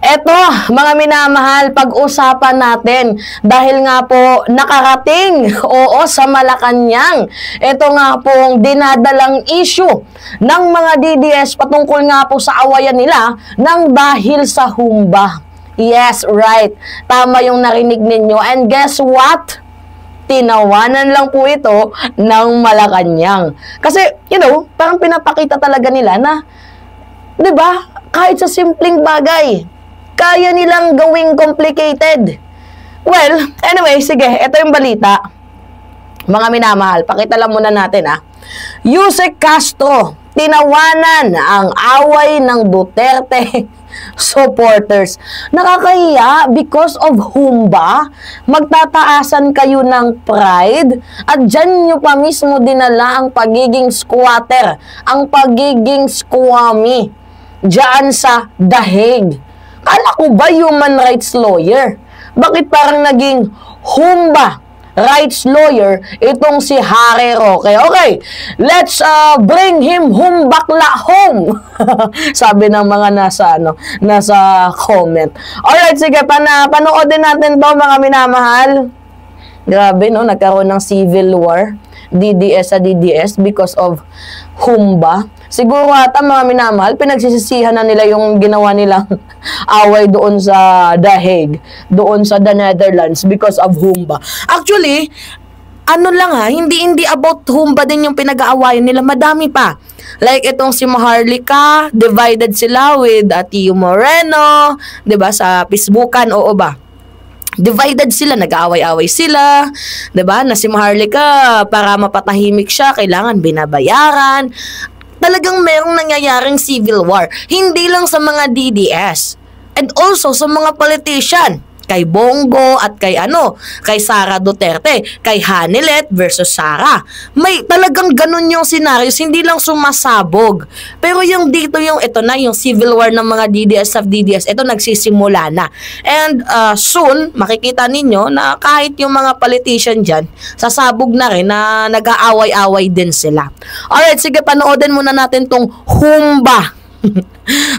Eto, mga minamahal, pag-usapan natin dahil nga po nakarating, oo, sa Malacanang. Ito nga pong dinadalang issue ng mga DDS patungkol nga po sa awayan nila ng dahil sa humba. Yes, right. Tama yung narinig ninyo. And guess what? Tinawanan lang po ito ng Malacanang. Kasi, parang pinapakita talaga nila na, 'di ba? Kahit sa simpleng bagay, kaya nilang gawing complicated. Well, anyway, sige, ito yung balita. Mga minamahal, pakita lang muna natin Yusek Castro, tinawanan ang away ng Duterte supporters. Nakakahiya because of humba, magtataasan kayo ng pride at dyan nyo pa mismo dinala ang pagiging squatter, ang pagiging squammy dyan sa The Hague. Kala ko ba human rights lawyer? Bakit parang naging humba rights lawyer itong si Harry Roque? Okay, let's bring him home bakla home. Sabi ng mga nasa comment. Alright, sige, panoodin natin to mga minamahal. Grabe, no? Nagkaroon ng civil war. DDS sa DDS because of humba. Siguro ata mga minamahal, pinagsisisihan na nila yung ginawa nilang away doon sa The Hague, doon sa the Netherlands because of humba. Actually, hindi about humba din yung pinag-aawayan nila, madami pa. Like itong si Maharlika, divided sila with Tio Moreno, 'di ba, sa Facebookan, oo ba? Divided sila, nag-aaway-away sila, 'di ba? Na si Maharlika, para mapatahimik siya, kailangan binabayaran. Talagang merong nangyayaring civil war. Hindi lang sa mga DDS. And also sa mga politician. Kay Bongo at kay Sara Duterte. Kay Hanilet versus Sara. May talagang ganun yung scenarios. Hindi lang sumasabog. Pero yung dito yung civil war ng mga DDS of DDS, ito nagsisimula na. And soon, makikita ninyo na kahit yung mga politician dyan, sasabog na rin na nag-aaway-away din sila. Alright, sige, panoodin muna natin tong humba.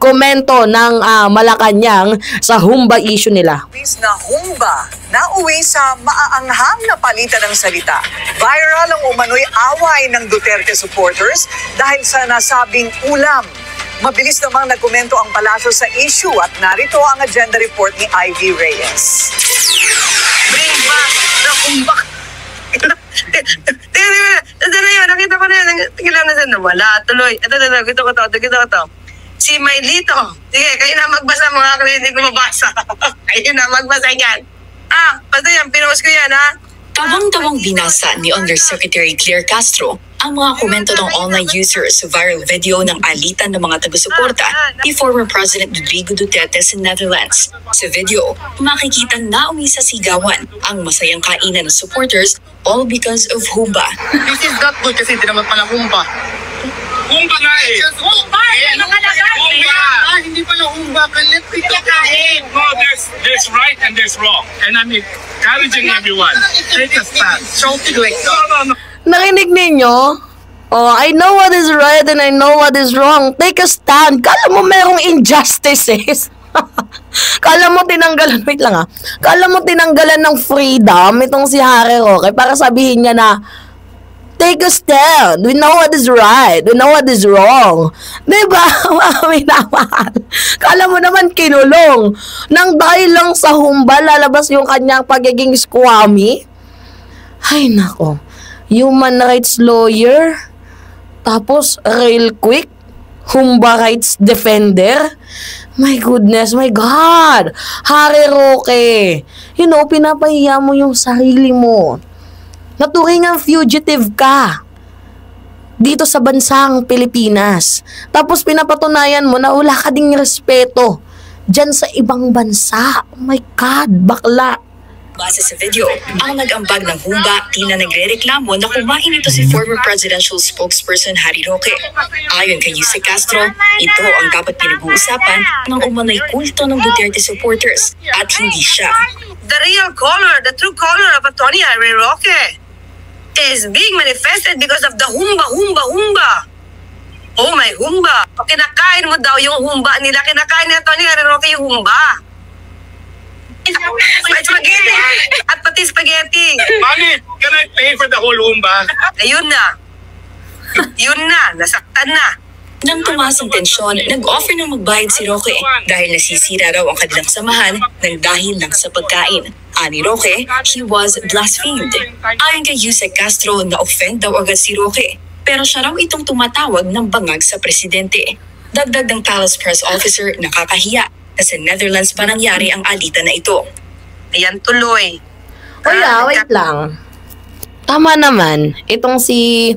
Komento ng Malacanang sa humba issue nila. Na humba na uwi sa maaanghang na palitan ng salita. Viral ang umano'y away ng Duterte supporters dahil sa nasabing ulam. Mabilis namang nagkomento ang palasyo sa issue at narito ang agenda report ni Ivy Reyes. Bring back the humba. Nakita ko na yan. Tingnan na saan. Wala, tuloy. Ito ko to. Si Maylito. Sige, kayo na magbasa mga hindi ko mabasa. Kayo na magbasa yan. Basta yan, pinost ko yan Tawang-tawang binasa ni Undersecretary Claire Castro ang mga komento ng online users sa viral video ng alitan ng mga taga-suporta ni former President Rodrigo Duterte sa Netherlands. Sa video, makikitang nauwi sa sigawan ang masayang kainan ng supporters all because of humba. This is not good kasi hindi naman pala humba. Humba nga eh. Humba! Hindi pala humba. Let's pick up kain. No, there's right and there's wrong. And I'm encouraging everyone. Take a stand. No. Narinig ninyo? Oh, I know what is right and I know what is wrong. Take a stand. Kala mo merong injustices. Kala mo tinanggalan, wait lang Kala mo tinanggalan ng freedom itong si Harry Roque para sabihin niya na take a stand. We know what is right. We know what is wrong. Diba? Minamahal. Kala mo naman kinulong. Nang dahil lang sa humba, lalabas yung kanyang pagiging squammy. Ay, nako. Human rights lawyer. Tapos, real quick. Humba rights defender. My goodness, my God. Harry Roque. Pinapahiya mo yung sarili mo. Naturingang fugitive ka dito sa bansang Pilipinas. Tapos pinapatunayan mo na wala ka ding respeto dyan sa ibang bansa. Oh my God, bakla. Base sa video, ang nag-ambag ng humba, tina nagre-reklamo na kumain ito si former presidential spokesperson Harry Roque. Ayon kay Yusek Castro, ito ang dapat pinag-uusapan ng umano'y kulto ng Duterte supporters at hindi siya. The real color, the true color of Atty. Harry Roque is being manifested because of the humba. Oh, may humba. Kinakain mo daw yung humba nila. Kinakain na Tony Roque yung humba. May spaghetti. At pati spaghetti. Mami, can I pay for the whole humba? Ayun na. Yun na. Nasaktan na. Nang tumaas ang tensyon, nag-offer ng magbayad si Roque dahil nasisira raw ang kanilang samahan ng dahil lang sa pagkain. Ani Roque, he was blasphemed. Ayon kay Yusek Castro, na-offend daw agad si Roque. Pero siya raw itong tumatawag ng bangag sa presidente. Dagdag ng Palace Press Officer, nakakahiya na sa Netherlands pa nangyari ang alitan na ito. Ayan tuloy. Wait lang. Tama naman, itong si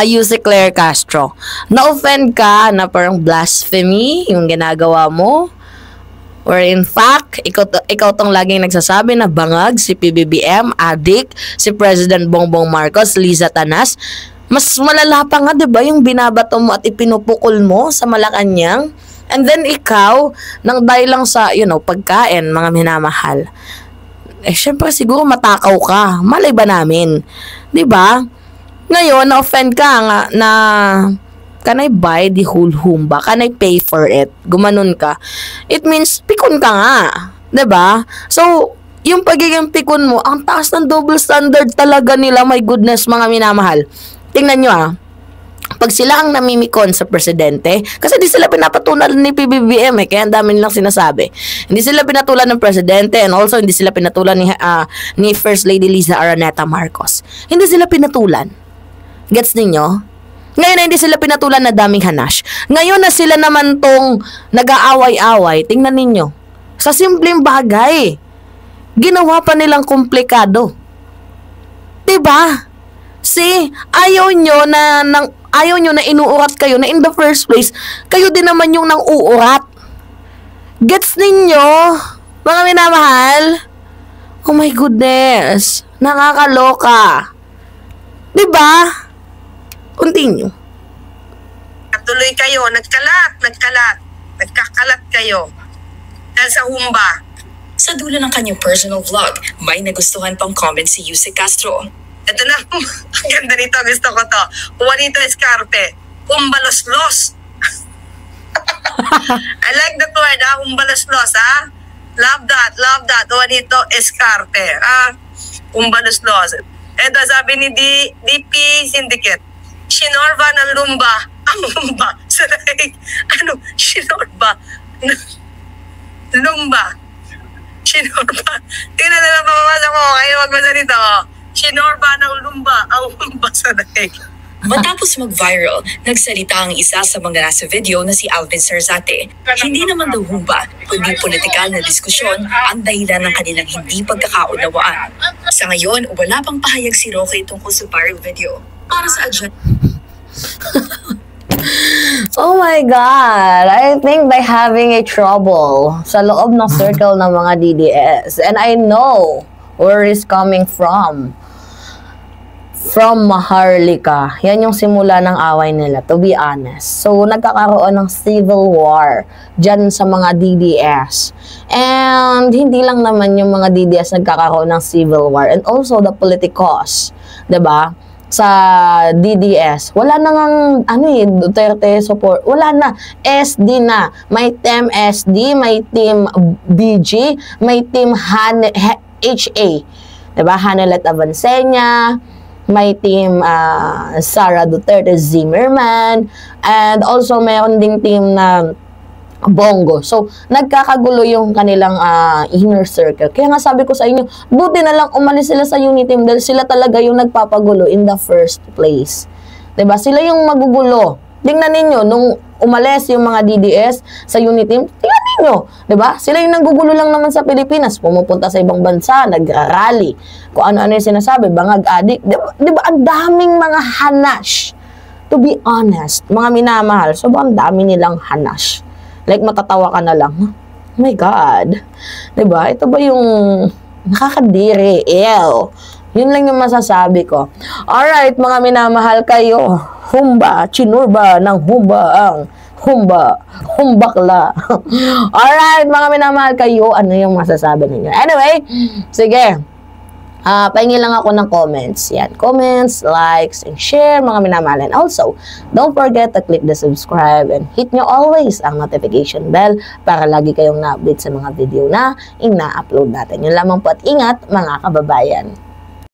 Yusek Claire Castro. Na-offend ka na parang blasphemy yung ginagawa mo? Or in fact, ikaw tong laging nagsasabi na bangag si PBBM, adik, si President Bongbong Marcos, Liza Tanas. Mas malala pa nga, 'di ba, yung binabato mo at ipinupukol mo sa Malacanang? And then ikaw, nang dahil lang sa, pagkain, mga minamahal. Syempre siguro matakaw ka. Malay ba namin? 'Di ba? Ngayon, na-offend ka nga na can I buy the whole humba? Can I pay for it? Gumanon ka. It means pikon ka nga. 'Di ba? So, yung pagiging pikon mo, ang taas ng double standard talaga nila. My goodness, mga minamahal. Tingnan nyo pag sila ang namimikon sa presidente, kasi di sila pinapatulan ni PBBM kaya ang dami nilang sinasabi. Hindi sila pinatulan ng presidente and also hindi sila pinatulan ni First Lady Liza Araneta Marcos. Hindi sila pinatulan. Gets ninyo? Ngayon na hindi sila pinatulan na daming hanash. Ngayon na sila naman tong nag-aaway-away, tingnan ninyo. Sa simpleng bagay, ginawa pa nilang komplikado. Diba? See, ayaw nyo na inuurat kayo na in the first place, kayo din naman yung nang-uurat. Gets ninyo, mga minamahal? Oh my goodness, nakakaloka. Diba? Continue. Tuloy kayo, nagkakalat kayo. Dahil sa humba. Sa dulo ng kanyang personal vlog, may nagustuhan pang comment si Yusek Castro. Ito na, ang ganda nito, gusto ko to. Juanito Escarpe, humbaloslos. I like that word, humbaloslos, ha? Love that, Juanito Escarpe, humbaloslos. Ito, sabi ni DP Syndicate, sinorba ng lumba, ang lumba. Sinorba? Lumba. Sinorba. Tingnan na lang pamamasa mo, kayo magbasa nito, sinorba ng lumba ang lumba sa daig. Matapos mag-viral, nagsalita ang isa sa mga nasa video na si Alvin Sarzate. Hindi naman daw humba, kundi politikal na diskusyon ang dahilan ng kanilang hindi pagkakaunawaan. Sa ngayon, wala pang pahayag si Roque tungkol sa viral video. Para sa agenda. Oh my God! I think they're having a trouble sa loob ng circle ng mga DDS. And I know where it's coming from. From Maharlika. Yan yung simula ng away nila, to be honest. So, nagkakaroon ng civil war dyan sa mga DDS. And hindi lang naman yung mga DDS nagkakaroon ng civil war. And also the politicos. Diba? Sa DDS. Wala na ngang, Duterte support. Wala na. SD na. May team SD, may team BG, may team HA. Diba? Hanelet Avancenia, may team Sara Duterte Zimmerman, and also mayroon ding team na Bongo. So, nagkakagulo yung kanilang inner circle. Kaya nga sabi ko sa inyo, buti na lang umalis sila sa Uniteam dahil sila talaga yung nagpapagulo in the first place. Diba? Sila yung magugulo. Tingnan ninyo, nung umalis yung mga DDS sa Uniteam, tingnan ninyo. Diba? Sila yung nanggugulo lang naman sa Pilipinas. Pumupunta sa ibang bansa, nagrarally. Kung ano-ano yung sinasabi, bangag adik. Diba? Ang daming mga hanash. To be honest, mga minamahal, sobrang dami nilang hanash. Like, matatawa ka na lang. Oh my God. Diba? Ito ba yung nakakadiri? Ew. Yun lang yung masasabi ko. Alright, mga minamahal kayo. Humba, chinurba ng humba ang humbakla. Alright, mga minamahal kayo. Ano yung masasabi ninyo? Anyway, sige. Pahingi lang ako ng comments. Yan, comments, likes, and share, mga minamahal. And also, don't forget to click the subscribe and hit nyo always ang notification bell para lagi kayong na-update sa mga video na ina-upload natin. Yun lamang po at ingat, mga kababayan.